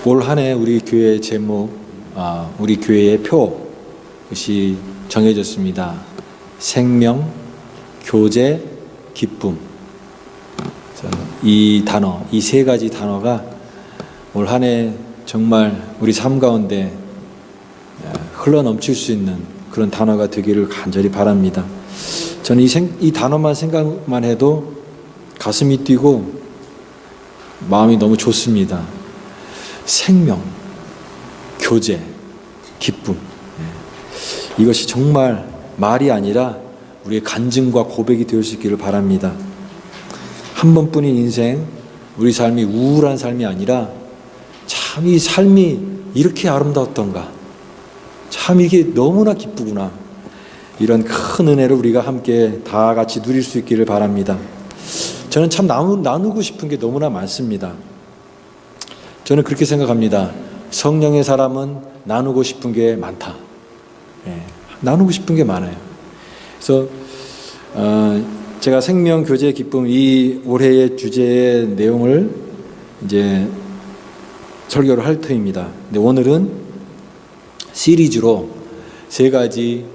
올 한 해 우리 교회 제목, 우리 교회의 표, 것이 정해졌습니다. 생명, 교제, 기쁨. 이 단어, 이 세 가지 단어가 올 한 해 정말 우리 삶 가운데 흘러넘칠 수 있는 그런 단어가 되기를 간절히 바랍니다. 저는 이 단어만 생각만 해도 가슴이 뛰고 마음이 너무 좋습니다. 생명, 교제, 기쁨. 이것이 정말 말이 아니라 우리의 간증과 고백이 되어 수 있기를 바랍니다. 한 번뿐인 인생, 우리 삶이 우울한 삶이 아니라 참 이 삶이 이렇게 아름다웠던가, 참 이게 너무나 기쁘구나, 이런 큰 은혜를 우리가 함께 다 같이 누릴 수 있기를 바랍니다. 저는 참 나누고 싶은 게 너무나 많습니다. 저는 그렇게 생각합니다. 성령의 사람은 나누고 싶은 게 많다. 나누고 싶은 게 많아요. 그래서 제가 생명, 교제, 기쁨, 이 올해의 주제의 내용을 이제 설교를 할 터입니다. 근데 오늘은 시리즈로 세 가지,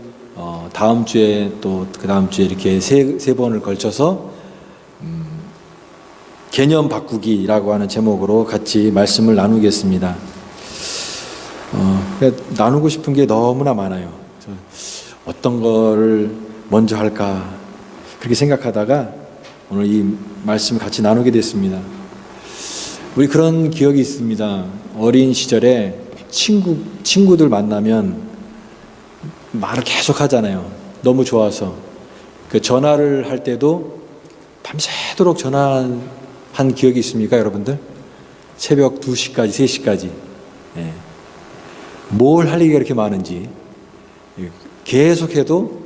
다음 주에 또 그 다음 주에 이렇게 세 번을 걸쳐서 개념 바꾸기라고 하는 제목으로 같이 말씀을 나누겠습니다. 나누고 싶은 게 너무나 많아요. 어떤 거를 먼저 할까 그렇게 생각하다가 오늘 이 말씀을 같이 나누게 됐습니다. 우리 그런 기억이 있습니다. 어린 시절에 친구들 만나면 말을 계속 하잖아요. 너무 좋아서. 그 전화를 할 때도 밤새도록 전화한 기억이 있습니까, 여러분들? 새벽 2시까지, 3시까지. 뭘 할 얘기가 이렇게 많은지 계속해도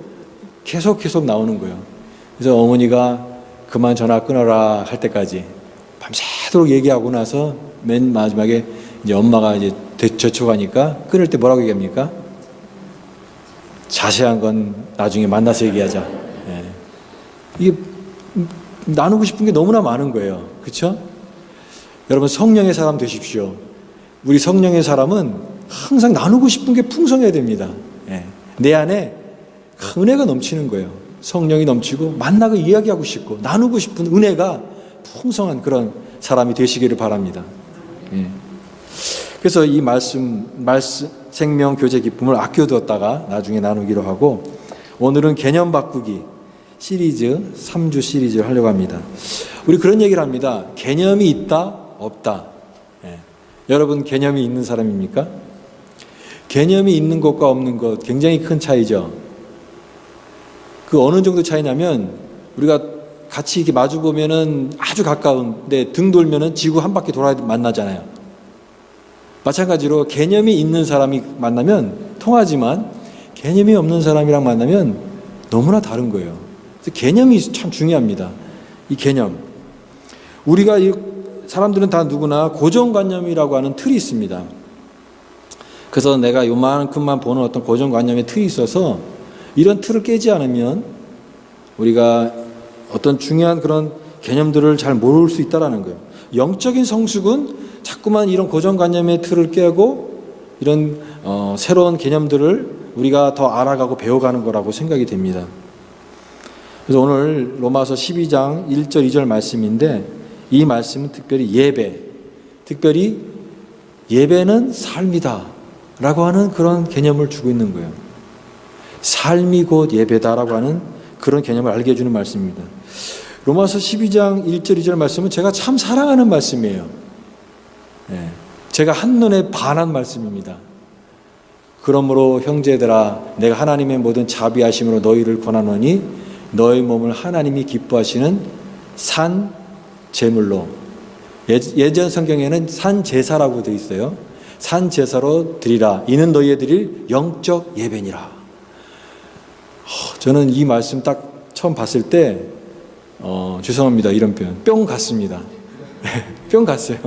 계속 나오는 거예요. 그래서 어머니가 그만 전화 끊어라 할 때까지 밤새도록 얘기하고 나서 맨 마지막에 이제 엄마가 이제 재촉하니까 끊을 때 뭐라고 얘기합니까? 자세한 건 나중에 만나서 얘기하자. 이게 나누고 싶은 게 너무나 많은 거예요. 그렇죠? 여러분, 성령의 사람 되십시오. 우리 성령의 사람은 항상 나누고 싶은 게 풍성해야 됩니다. 내 안에 은혜가 넘치는 거예요. 성령이 넘치고 만나고 이야기하고 싶고 나누고 싶은 은혜가 풍성한 그런 사람이 되시기를 바랍니다. 그래서 이 말씀 생명, 교제, 기쁨을 아껴두었다가 나중에 나누기로 하고, 오늘은 개념 바꾸기 시리즈 3주 시리즈를 하려고 합니다. 우리 그런 얘기를 합니다. 개념이 있다 없다. 여러분, 개념이 있는 사람입니까? 개념이 있는 것과 없는 것 굉장히 큰 차이죠. 그 어느 정도 차이냐면, 우리가 같이 이렇게 마주 보면은 아주 가까운데 등 돌면은 지구 한 바퀴 돌아야 만나잖아요. 마찬가지로 개념이 있는 사람이 만나면 통하지만 개념이 없는 사람이랑 만나면 너무나 다른 거예요. 그래서 개념이 참 중요합니다. 이 개념. 우리가 사람들은 다 누구나 고정관념이라고 하는 틀이 있습니다. 그래서 내가 요만큼만 보는 어떤 고정관념의 틀이 있어서 이런 틀을 깨지 않으면 우리가 어떤 중요한 그런 개념들을 잘 모를 수 있다는 거예요. 영적인 성숙은 자꾸만 이런 고정관념의 틀을 깨고 이런 새로운 개념들을 우리가 더 알아가고 배워가는 거라고 생각이 됩니다. 그래서 오늘 로마서 12장 1절 2절 말씀인데, 이 말씀은 특별히 예배는 삶이다 라고 하는 그런 개념을 주고 있는 거예요. 삶이 곧 예배다라고 하는 그런 개념을 알게 해주는 말씀입니다. 로마서 12장 1절 2절 말씀은 제가 참 사랑하는 말씀이에요. 제가 한눈에 반한 말씀입니다. 그러므로 형제들아, 내가 하나님의 모든 자비하심으로 너희를 권하노니 너희 몸을 하나님이 기뻐하시는 산 제물로, 예전 성경에는 산 제사라고 되어 있어요. 산 제사로 드리라. 이는 너희의 드릴 영적 예배니라. 저는 이 말씀 딱 처음 봤을 때 죄송합니다, 이런 표현, 뿅 갔습니다. 뿅 갔어요.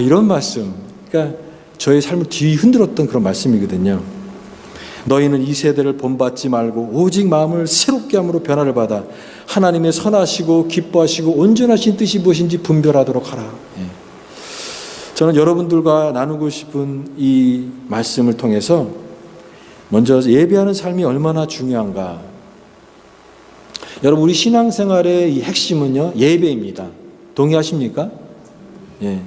이런 말씀, 그러니까 저의 삶을 뒤흔들었던 그런 말씀이거든요. 너희는 이 세대를 본받지 말고 오직 마음을 새롭게 함으로 변화를 받아 하나님의 선하시고 기뻐하시고 온전하신 뜻이 무엇인지 분별하도록 하라. 저는 여러분들과 나누고 싶은 이 말씀을 통해서 먼저 예배하는 삶이 얼마나 중요한가. 여러분, 우리 신앙생활의 이 핵심은요, 예배입니다. 동의하십니까? 예.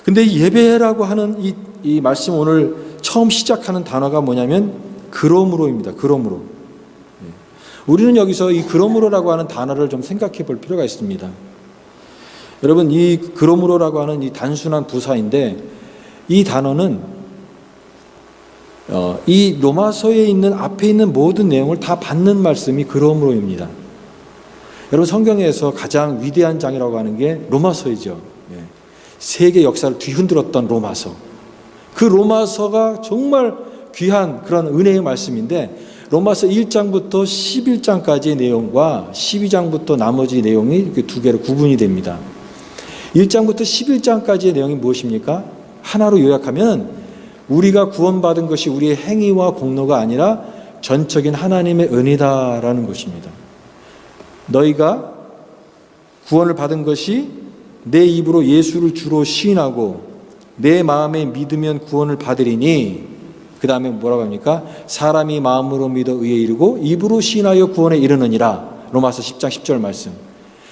근데 이 예배라고 하는 이 말씀 오늘 처음 시작하는 단어가 뭐냐면 그러므로입니다. 그러므로. 예. 우리는 여기서 이 그러므로라고 하는 단어를 좀 생각해 볼 필요가 있습니다. 여러분, 이 그러므로라고 하는 이 단순한 부사인데 이 단어는 이 로마서에 있는 앞에 있는 모든 내용을 다 받는 말씀이 그러므로입니다. 여러분, 성경에서 가장 위대한 장이라고 하는 게 로마서이죠. 예. 세계 역사를 뒤흔들었던 로마서. 그 로마서가 정말 귀한 그런 은혜의 말씀인데 로마서 1장부터 11장까지의 내용과 12장부터 나머지 내용이 이렇게 두 개로 구분이 됩니다. 1장부터 11장까지의 내용이 무엇입니까? 하나로 요약하면 우리가 구원받은 것이 우리의 행위와 공로가 아니라 전적인 하나님의 은혜다라는 것입니다. 너희가 구원을 받은 것이 내 입으로 예수를 주로 시인하고 내 마음에 믿으면 구원을 받으리니, 그 다음에 뭐라고 합니까? 사람이 마음으로 믿어 의에 이르고 입으로 시인하여 구원에 이르느니라. 로마서 10장 10절 말씀.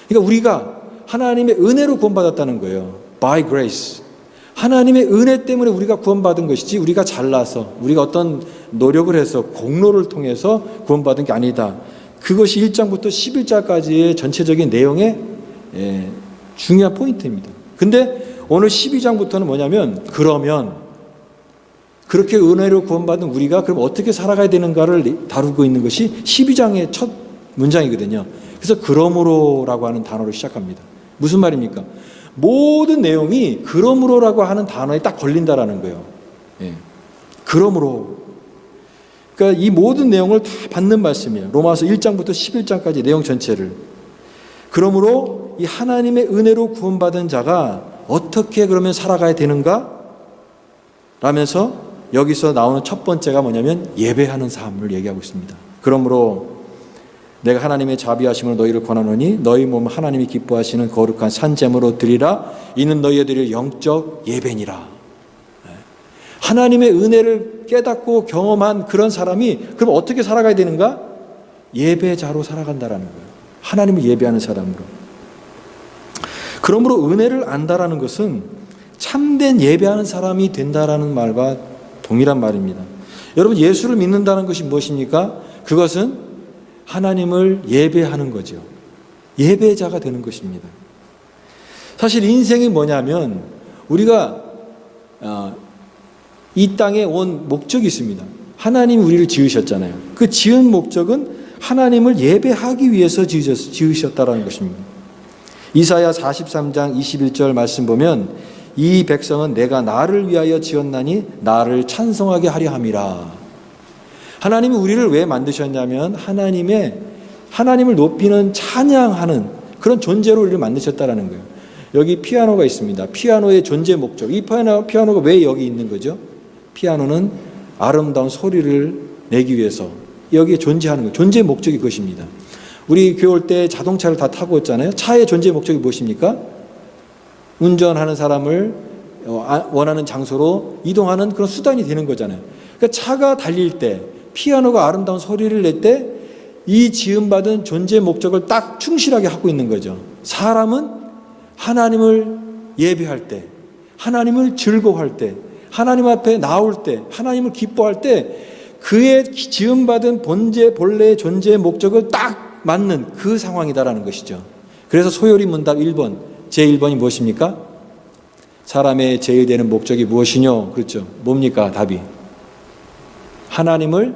그러니까 우리가 하나님의 은혜로 구원받았다는 거예요. By grace. 하나님의 은혜 때문에 우리가 구원받은 것이지 우리가 잘나서 우리가 어떤 노력을 해서 공로를 통해서 구원받은 게 아니다. 그것이 1장부터 11장까지의 전체적인 내용의 중요한 포인트입니다. 근데 오늘 12장부터는 뭐냐면 그러면 그렇게 은혜로 구원받은 우리가 그럼 어떻게 살아가야 되는가를 다루고 있는 것이 12장의 첫 문장이거든요. 그래서 그러므로라고 하는 단어로 시작합니다. 무슨 말입니까? 모든 내용이 그러므로라고 하는 단어에 딱 걸린다라는 거예요. 예. 그러므로. 그러니까 이 모든 내용을 다 받는 말씀이에요. 로마서 1장부터 11장까지 내용 전체를. 그러므로 이 하나님의 은혜로 구원받은 자가 어떻게 그러면 살아가야 되는가? 라면서 여기서 나오는 첫 번째가 뭐냐면 예배하는 삶을 얘기하고 있습니다. 그러므로 내가 하나님의 자비하심으로 너희를 권하노니 너희 몸 하나님이 기뻐하시는 거룩한 산제물로 드리라. 이는 너희의 드릴 영적 예배니라. 하나님의 은혜를 깨닫고 경험한 그런 사람이 그럼 어떻게 살아가야 되는가? 예배자로 살아간다라는 거예요. 하나님을 예배하는 사람으로. 그러므로 은혜를 안다라는 것은 참된 예배하는 사람이 된다라는 말과 동일한 말입니다. 여러분, 예수를 믿는다는 것이 무엇입니까? 그것은 하나님을 예배하는 거죠. 예배자가 되는 것입니다. 사실 인생이 뭐냐면 우리가 이 땅에 온 목적이 있습니다. 하나님이 우리를 지으셨잖아요. 그 지은 목적은 하나님을 예배하기 위해서 지으셨다라는 것입니다. 이사야 43장 21절 말씀 보면 이 백성은 내가 나를 위하여 지었나니 나를 찬송하게 하려 함이라. 하나님이 우리를 왜 만드셨냐면 하나님을 높이는 찬양하는 그런 존재로 우리를 만드셨다라는 거예요. 여기 피아노가 있습니다. 피아노의 존재 목적. 이 피아노가 왜 여기 있는 거죠? 피아노는 아름다운 소리를 내기 위해서 여기에 존재하는 거예요. 존재 목적이 그것입니다. 우리 교회 올 때 자동차를 다 타고 있잖아요. 차의 존재 목적이 무엇입니까? 운전하는 사람을 원하는 장소로 이동하는 그런 수단이 되는 거잖아요. 그러니까 차가 달릴 때 피아노가 아름다운 소리를 낼 때 이 지음받은 존재 목적을 딱 충실하게 하고 있는 거죠. 사람은 하나님을 예배할 때, 하나님을 즐거워할 때, 하나님 앞에 나올 때, 하나님을 기뻐할 때 그의 지음받은 본래의 존재의 목적을 딱 맞는 그 상황이다라는 것이죠. 그래서 소요리 문답 1번, 제1번이 무엇입니까? 사람의 제일 되는 목적이 무엇이뇨? 그렇죠. 뭡니까? 답이. 하나님을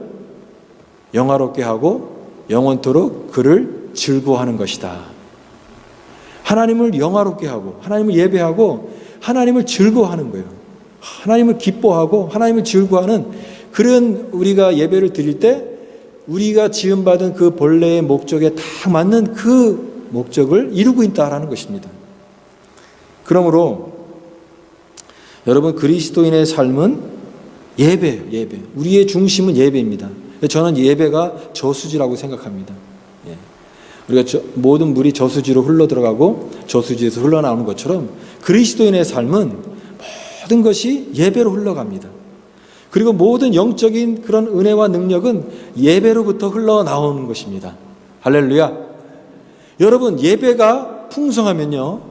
영화롭게 하고 영원토록 그를 즐거워하는 것이다. 하나님을 영화롭게 하고 하나님을 예배하고 하나님을 즐거워하는 거예요. 하나님을 기뻐하고 하나님을 즐거워하는 그런 우리가 예배를 드릴 때 우리가 지음받은 그 본래의 목적에 딱 맞는 그 목적을 이루고 있다라는 것입니다. 그러므로 여러분, 그리스도인의 삶은 예배예요. 예배. 우리의 중심은 예배입니다. 저는 예배가 저수지라고 생각합니다. 우리가 모든 물이 저수지로 흘러 들어가고 저수지에서 흘러나오는 것처럼 그리스도인의 삶은 모든 것이 예배로 흘러갑니다. 그리고 모든 영적인 그런 은혜와 능력은 예배로부터 흘러나오는 것입니다. 할렐루야. 여러분, 예배가 풍성하면요,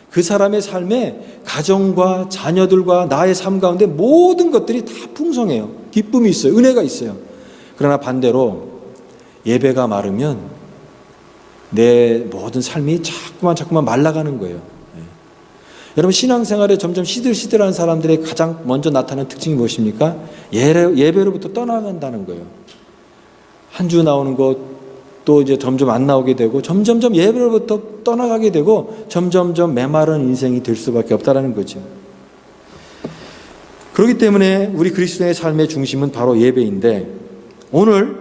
그 사람의 삶에 가정과 자녀들과 나의 삶 가운데 모든 것들이 다 풍성해요. 기쁨이 있어요. 은혜가 있어요. 그러나 반대로 예배가 마르면 내 모든 삶이 자꾸만 말라가는 거예요. 여러분, 신앙생활에 점점 시들시들한 사람들의 가장 먼저 나타나는 특징이 무엇입니까? 예배로부터 떠나간다는 거예요. 한 주 나오는 것 또 이제 점점 안 나오게 되고, 점점점 예배로부터 떠나가게 되고, 점점점 메마른 인생이 될 수밖에 없다는 거죠. 그렇기 때문에 우리 그리스도의 삶의 중심은 바로 예배인데, 오늘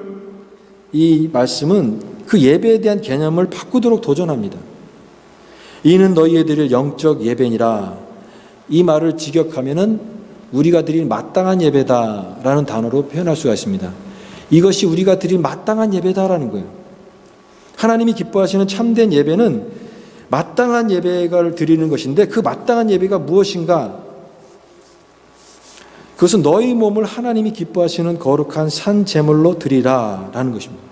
이 말씀은 그 예배에 대한 개념을 바꾸도록 도전합니다. 이는 너희에 드릴 영적 예배니라. 이 말을 직역하면은 우리가 드릴 마땅한 예배다라는 단어로 표현할 수가 있습니다. 이것이 우리가 드릴 마땅한 예배다라는 거예요. 하나님이 기뻐하시는 참된 예배는 마땅한 예배를 드리는 것인데, 그 마땅한 예배가 무엇인가? 그것은 너희 몸을 하나님이 기뻐하시는 거룩한 산 제물로 드리라라는 것입니다.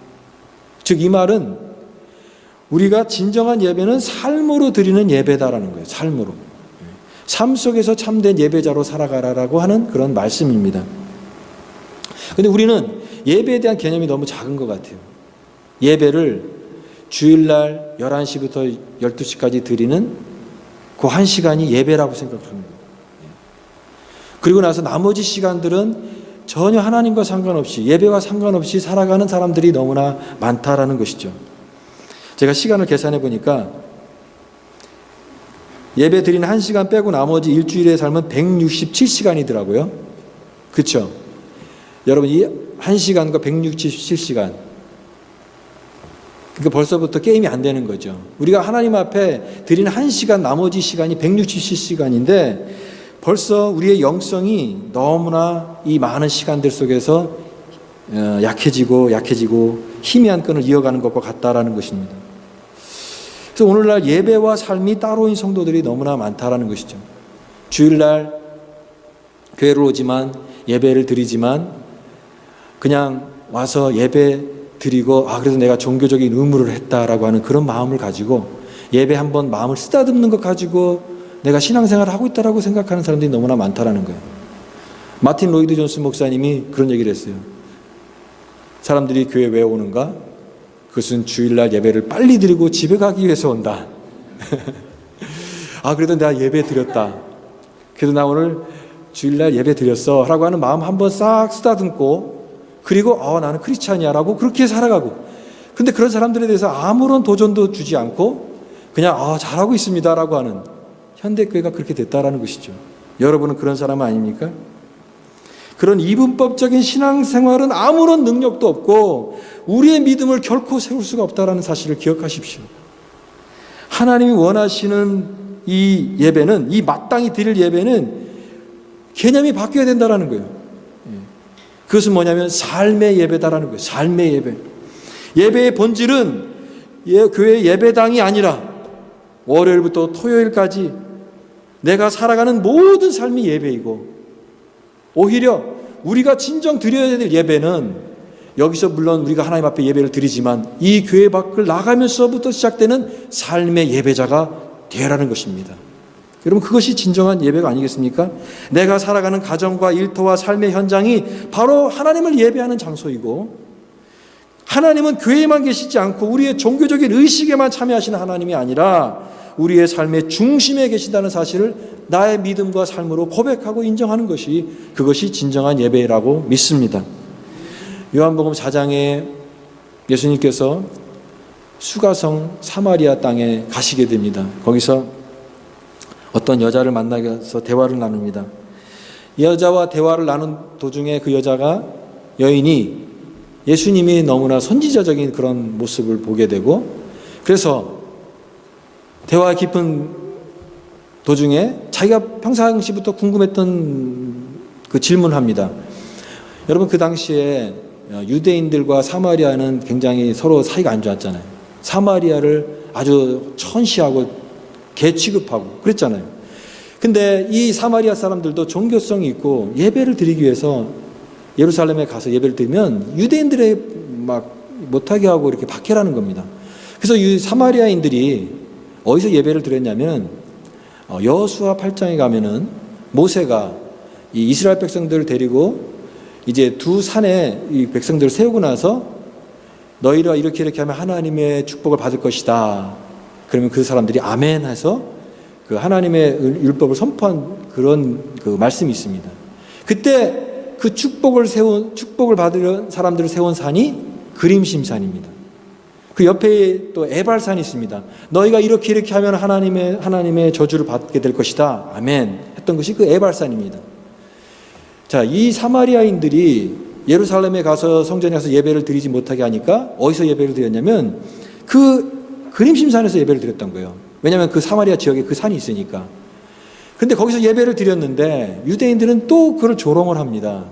즉, 이 말은 우리가 진정한 예배는 삶으로 드리는 예배다라는 거예요. 삶으로. 삶 속에서 참된 예배자로 살아가라라고 하는 그런 말씀입니다. 그런데 우리는 예배에 대한 개념이 너무 작은 것 같아요. 예배를 주일날 11시부터 12시까지 드리는 그 한 시간이 예배라고 생각합니다. 그리고 나서 나머지 시간들은 전혀 하나님과 상관없이, 예배와 상관없이 살아가는 사람들이 너무나 많다라는 것이죠. 제가 시간을 계산해 보니까 예배 드리는 1시간 빼고 나머지 일주일의 삶은 167시간이더라고요. 그렇죠? 여러분, 이 1시간과 167시간, 그러니까 벌써부터 게임이 안 되는 거죠. 우리가 하나님 앞에 드리는 1시간, 나머지 시간이 167시간인데 벌써 우리의 영성이 너무나 이 많은 시간들 속에서 약해지고 희미한 끈을 이어가는 것과 같다라는 것입니다. 그래서 오늘날 예배와 삶이 따로인 성도들이 너무나 많다라는 것이죠. 주일날 교회를 오지만, 예배를 드리지만 그냥 와서 예배 드리고, 그래서 내가 종교적인 의무를 했다라고 하는 그런 마음을 가지고, 예배 한번 마음을 쓰다듬는 것 가지고 내가 신앙생활을 하고 있다라고 생각하는 사람들이 너무나 많다라는 거예요. 마틴 로이드 존슨 목사님이 그런 얘기를 했어요. 사람들이 교회 왜 오는가? 그것은 주일날 예배를 빨리 드리고 집에 가기 위해서 온다. 그래도 내가 예배 드렸다. 그래도 나 오늘 주일날 예배 드렸어 라고 하는 마음 한번 싹 쓰다듬고, 그리고 나는 크리스찬이야 라고 그렇게 살아가고, 근데 그런 사람들에 대해서 아무런 도전도 주지 않고 그냥 잘하고 있습니다 라고 하는 현대교회가 그렇게 됐다라는 것이죠. 여러분은 그런 사람 아닙니까? 그런 이분법적인 신앙생활은 아무런 능력도 없고 우리의 믿음을 결코 세울 수가 없다는 사실을 기억하십시오. 하나님이 원하시는 이 예배는, 이 마땅히 드릴 예배는 개념이 바뀌어야 된다는 거예요. 그것은 뭐냐면 삶의 예배다라는 거예요. 삶의 예배. 예배의 본질은 교회 예배당이 아니라 월요일부터 토요일까지 내가 살아가는 모든 삶이 예배이고, 오히려 우리가 진정 드려야 될 예배는 여기서 물론 우리가 하나님 앞에 예배를 드리지만 이 교회 밖을 나가면서부터 시작되는 삶의 예배자가 되라는 것입니다. 여러분, 그것이 진정한 예배가 아니겠습니까? 내가 살아가는 가정과 일터와 삶의 현장이 바로 하나님을 예배하는 장소이고, 하나님은 교회에만 계시지 않고 우리의 종교적인 의식에만 참여하시는 하나님이 아니라 우리의 삶의 중심에 계신다는 사실을 나의 믿음과 삶으로 고백하고 인정하는 것이, 그것이 진정한 예배라고 믿습니다. 요한복음 4장에 예수님께서 수가성 사마리아 땅에 가시게 됩니다. 거기서 어떤 여자를 만나서 대화를 나눕니다. 여자와 대화를 나눈 도중에 그 여인이 예수님이 너무나 선지자적인 그런 모습을 보게 되고, 그래서 대화 깊은 도중에 자기가 평상시부터 궁금했던 그 질문을 합니다. 여러분, 그 당시에 유대인들과 사마리아는 굉장히 서로 사이가 안 좋았잖아요. 사마리아를 아주 천시하고 개 취급하고 그랬잖아요. 근데 이 사마리아 사람들도 종교성이 있고 예배를 드리기 위해서 예루살렘에 가서 예배를 드리면 유대인들의 막 못하게 하고 이렇게 박해라는 겁니다. 그래서 이 사마리아인들이 어디서 예배를 드렸냐면 여호수아 8장에 가면은 모세가 이 이스라엘 백성들을 데리고 이제 두 산에 이 백성들을 세우고 나서 너희가 이렇게 하면 하나님의 축복을 받을 것이다. 그러면 그 사람들이 아멘 해서 그 하나님의 율법을 선포한 그런 그 말씀이 있습니다. 그때 그 축복을 받으려 사람들을 세운 산이 그림심산입니다. 그 옆에 또 에발산이 있습니다. 너희가 이렇게 하면 하나님의 저주를 받게 될 것이다. 아멘. 했던 것이 그 에발산입니다. 자, 이 사마리아인들이 예루살렘에 가서 성전에 가서 예배를 드리지 못하게 하니까 어디서 예배를 드렸냐면 그 그림심산에서 예배를 드렸던 거예요. 왜냐하면 그 사마리아 지역에 그 산이 있으니까. 근데 거기서 예배를 드렸는데 유대인들은 또 그걸 조롱을 합니다.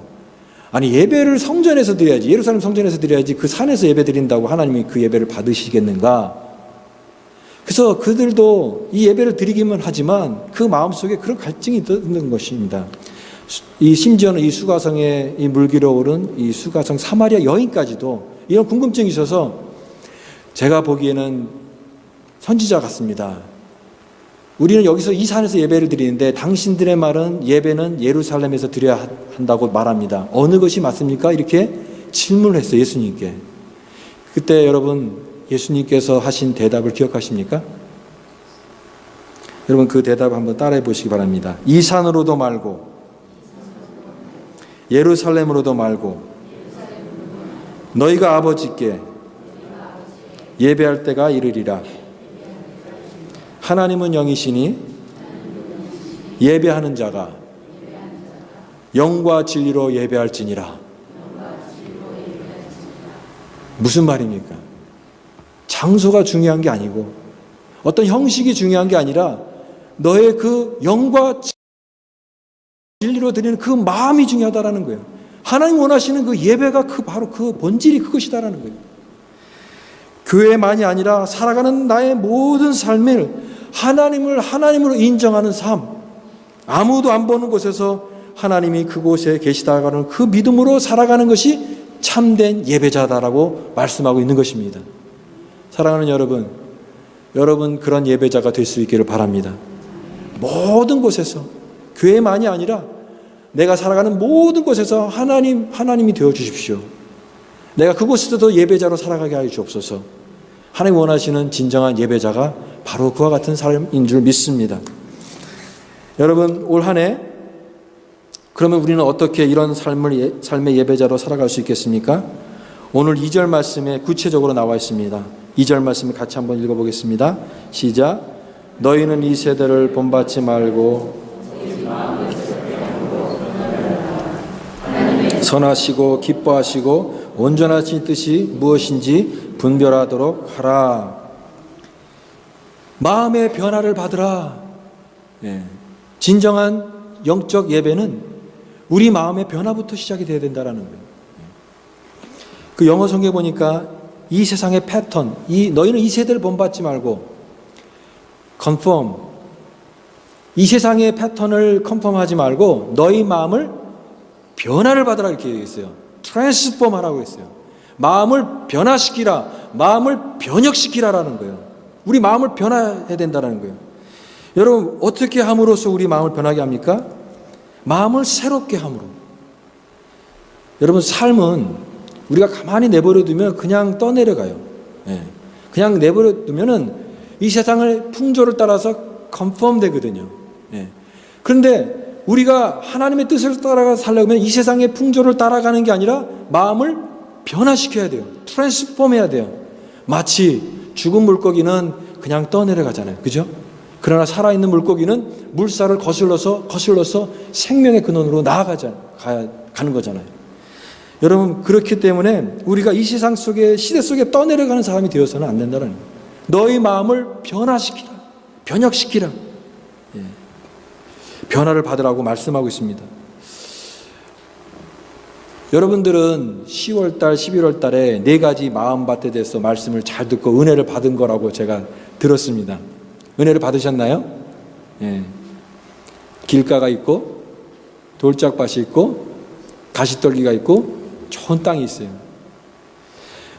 아니, 예배를 성전에서 드려야지, 예루살렘 성전에서 드려야지 그 산에서 예배 드린다고 하나님이 그 예배를 받으시겠는가? 그래서 그들도 이 예배를 드리기만 하지만 그 마음속에 그런 갈증이 있는 것입니다. 심지어는 이 수가성에 이 물기로 오른 이 수가성 사마리아 여인까지도 이런 궁금증이 있어서 제가 보기에는 선지자 같습니다. 우리는 여기서 이 산에서 예배를 드리는데 당신들의 말은 예배는 예루살렘에서 드려야 한다고 말합니다. 어느 것이 맞습니까? 이렇게 질문을 했어요, 예수님께. 그때 여러분 예수님께서 하신 대답을 기억하십니까? 여러분 그 대답 한번 따라해 보시기 바랍니다. 이 산으로도 말고 예루살렘으로도 말고 너희가 아버지께 예배할 때가 이르리라. 하나님은 영이시니 예배하는 자가 영과 진리로 예배할지니라. 무슨 말입니까? 장소가 중요한 게 아니고 어떤 형식이 중요한 게 아니라 너의 그 영과 진리로 드리는 그 마음이 중요하다라는 거예요. 하나님 원하시는 그 예배가 바로 그 본질이 그것이다라는 거예요. 교회만이 아니라 살아가는 나의 모든 삶을 하나님을 하나님으로 인정하는 삶, 아무도 안 보는 곳에서 하나님이 그곳에 계시다가는 그 믿음으로 살아가는 것이 참된 예배자다라고 말씀하고 있는 것입니다. 사랑하는 여러분 그런 예배자가 될 수 있기를 바랍니다. 모든 곳에서, 교회만이 아니라 내가 살아가는 모든 곳에서 하나님이 되어 주십시오. 내가 그곳에서도 예배자로 살아가게 하여 주옵소서. 하나님 원하시는 진정한 예배자가 바로 그와 같은 삶인 줄 믿습니다. 여러분 올 한 해 그러면 우리는 어떻게 이런 삶의 예배자로 살아갈 수 있겠습니까? 오늘 2절 말씀에 구체적으로 나와 있습니다. 2절 말씀을 같이 한번 읽어보겠습니다. 시작. 너희는 이 세대를 본받지 말고 선하시고 기뻐하시고 온전하신 뜻이 무엇인지 분별하도록 하라. 마음의 변화를 받으라. 진정한 영적 예배는 우리 마음의 변화부터 시작이 돼야 된다는 거예요. 그 영어 성경에 보니까 이 세상의 패턴, 너희는 이 세대를 본받지 말고 conform, 이 세상의 패턴을 컨펌하지 말고 너희 마음을 변화를 받으라 이렇게 얘기했어요. 트랜스폼 하라고 했어요. 마음을 변화시키라, 마음을 변혁시키라라는 거예요. 우리 마음을 변화해야 된다는 거예요. 여러분 어떻게 함으로써 우리 마음을 변하게 합니까? 마음을 새롭게 함으로. 여러분 삶은 우리가 가만히 내버려두면 그냥 떠내려가요. 그냥 내버려두면은 이 세상의 풍조를 따라서 컨펌 되거든요. 그런데 우리가 하나님의 뜻을 따라가 살려면 이 세상의 풍조를 따라가는 게 아니라 마음을 변화시켜야 돼요. 트랜스폼 해야 돼요. 마치 죽은 물고기는 그냥 떠내려가잖아요. 그죠? 그러나 살아있는 물고기는 물살을 거슬러서 생명의 근원으로 가는 거잖아요. 여러분 그렇기 때문에 우리가 이 세상 속에 시대 속에 떠내려가는 사람이 되어서는 안 된다는 거예요. 너희 마음을 변화시키라. 변혁시키라. 변화를 받으라고 말씀하고 있습니다. 여러분들은 10월달, 11월달에 4가지 마음밭에 대해서 말씀을 잘 듣고 은혜를 받은 거라고 제가 들었습니다. 은혜를 받으셨나요? 길가가 있고 돌짝밭이 있고 가시떨기가 있고 좋은 땅이 있어요.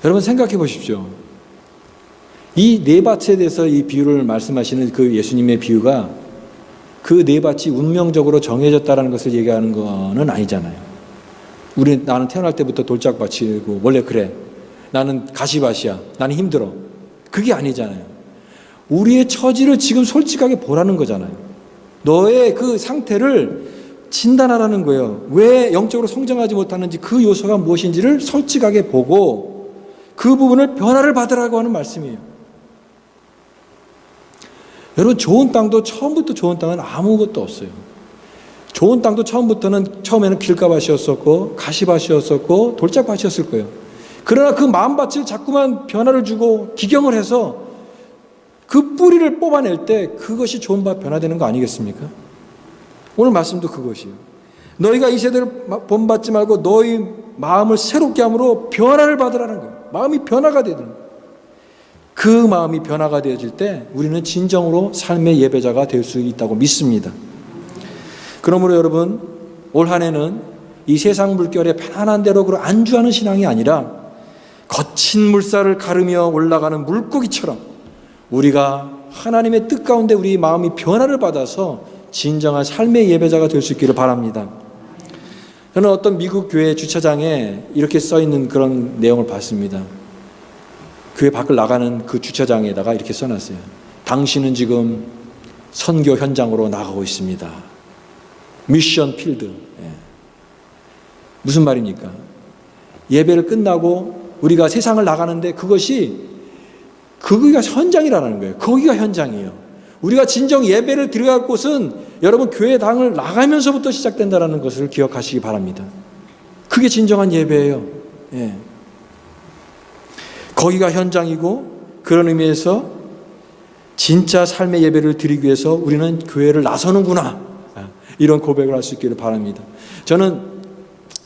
여러분 생각해 보십시오. 이 네 밭에 대해서 이 비유를 말씀하시는 그 예수님의 비유가 그 네 밭이 운명적으로 정해졌다는 것을 얘기하는 거는 아니잖아요. 나는 태어날 때부터 돌짝밭이고 원래 그래. 나는 가시밭이야. 나는 힘들어. 그게 아니잖아요. 우리의 처지를 지금 솔직하게 보라는 거잖아요. 너의 그 상태를 진단하라는 거예요. 왜 영적으로 성장하지 못하는지 그 요소가 무엇인지를 솔직하게 보고 그 부분을 변화를 받으라고 하는 말씀이에요. 여러분 좋은 땅도 처음부터 좋은 땅은 아무것도 없어요. 좋은 땅도 처음에는 길가밭이었었고 가시밭이었었고 돌짝밭이었을 거예요. 그러나 그 마음밭을 자꾸만 변화를 주고 기경을 해서 그 뿌리를 뽑아낼 때 그것이 좋은 밭 변화되는 거 아니겠습니까? 오늘 말씀도 그것이에요. 너희가 이 세대를 본받지 말고 너희 마음을 새롭게 함으로 변화를 받으라는 거예요. 마음이 변화가 되는 거예요. 그 마음이 변화가 되어질 때 우리는 진정으로 삶의 예배자가 될 수 있다고 믿습니다. 그러므로 여러분 올 한 해는 이 세상 물결에 편안한 대로 안주하는 신앙이 아니라 거친 물살을 가르며 올라가는 물고기처럼 우리가 하나님의 뜻 가운데 우리 마음이 변화를 받아서 진정한 삶의 예배자가 될 수 있기를 바랍니다. 저는 어떤 미국 교회 주차장에 이렇게 써 있는 그런 내용을 봤습니다. 교회 밖을 나가는 그 주차장에다가 이렇게 써놨어요. 당신은 지금 선교 현장으로 나가고 있습니다. 미션 필드. 무슨 말입니까? 예배를 끝나고 우리가 세상을 나가는데 거기가 현장이라는 거예요. 거기가 현장이에요. 우리가 진정 예배를 드려야 할 곳은 여러분 교회당을 나가면서부터 시작된다는 것을 기억하시기 바랍니다. 그게 진정한 예배예요. 거기가 현장이고 그런 의미에서 진짜 삶의 예배를 드리기 위해서 우리는 교회를 나서는구나. 이런 고백을 할 수 있기를 바랍니다. 저는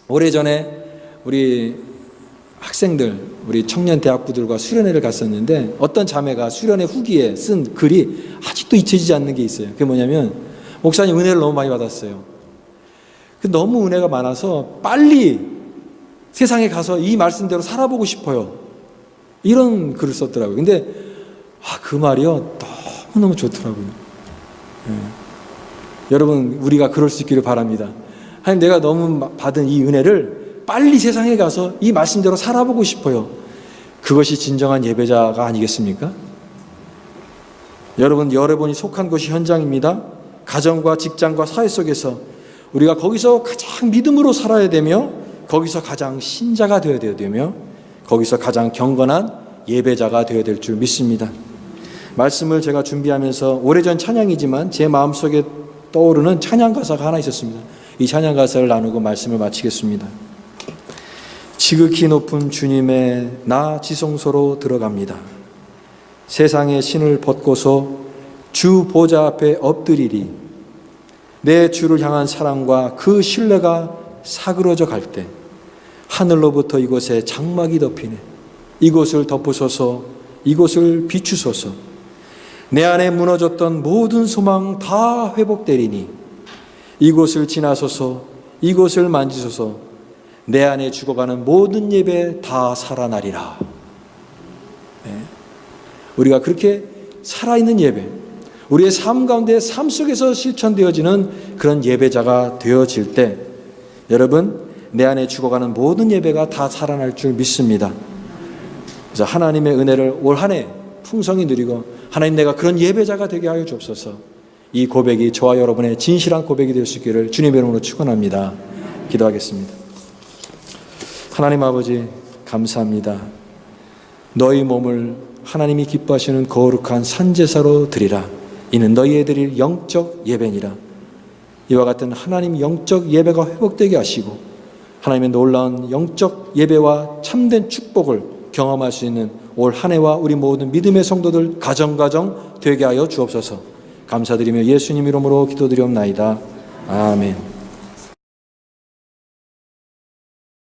오래전에 우리 학생들, 우리 청년 대학부들과 수련회를 갔었는데 어떤 자매가 수련회 후기에 쓴 글이 아직도 잊혀지지 않는 게 있어요. 그게 뭐냐면 목사님 은혜를 너무 많이 받았어요. 너무 은혜가 많아서 빨리 세상에 가서 이 말씀대로 살아보고 싶어요. 이런 글을 썼더라고요. 근데 그 말이요 너무너무 좋더라고요. 여러분 우리가 그럴 수 있기를 바랍니다. 하나님 내가 너무 받은 이 은혜를 빨리 세상에 가서 이 말씀대로 살아보고 싶어요. 그것이 진정한 예배자가 아니겠습니까? 여러분이 속한 곳이 현장입니다. 가정과 직장과 사회 속에서 우리가 거기서 가장 믿음으로 살아야 되며 거기서 가장 신자가 되어야 되며 거기서 가장 경건한 예배자가 되어야 될 줄 믿습니다. 말씀을 제가 준비하면서 오래전 찬양이지만 제 마음속에 떠오르는 찬양 가사가 하나 있었습니다. 이 찬양 가사를 나누고 말씀을 마치겠습니다. 지극히 높은 주님의 나 지성소로 들어갑니다. 세상의 신을 벗고서 주 보좌 앞에 엎드리리. 내 주를 향한 사랑과 그 신뢰가 사그러져 갈 때 하늘로부터 이곳에 장막이 덮이네. 이곳을 덮으소서, 이곳을 비추소서. 내 안에 무너졌던 모든 소망 다 회복되리니 이곳을 지나소서, 이곳을 만지소서. 내 안에 죽어가는 모든 예배 다 살아나리라. 우리가 그렇게 살아있는 예배, 우리의 삶 가운데 삶 속에서 실천되어지는 그런 예배자가 되어질 때 여러분 내 안에 죽어가는 모든 예배가 다 살아날 줄 믿습니다. 그래서 하나님의 은혜를 올 한 해 풍성히 누리고 하나님 내가 그런 예배자가 되게 하여 주옵소서. 이 고백이 저와 여러분의 진실한 고백이 될 수 있기를 주님의 이름으로 축원합니다. 기도하겠습니다. 하나님 아버지 감사합니다. 너희 몸을 하나님이 기뻐하시는 거룩한 산제사로 드리라. 이는 너희에 드릴 영적 예배니라. 이와 같은 하나님 영적 예배가 회복되게 하시고 하나님의 놀라운 영적 예배와 참된 축복을 경험할 수 있는 올 한 해와 우리 모든 믿음의 성도들 가정 되게 하여 주옵소서. 감사드리며 예수님 이름으로 기도드리옵나이다. 아멘.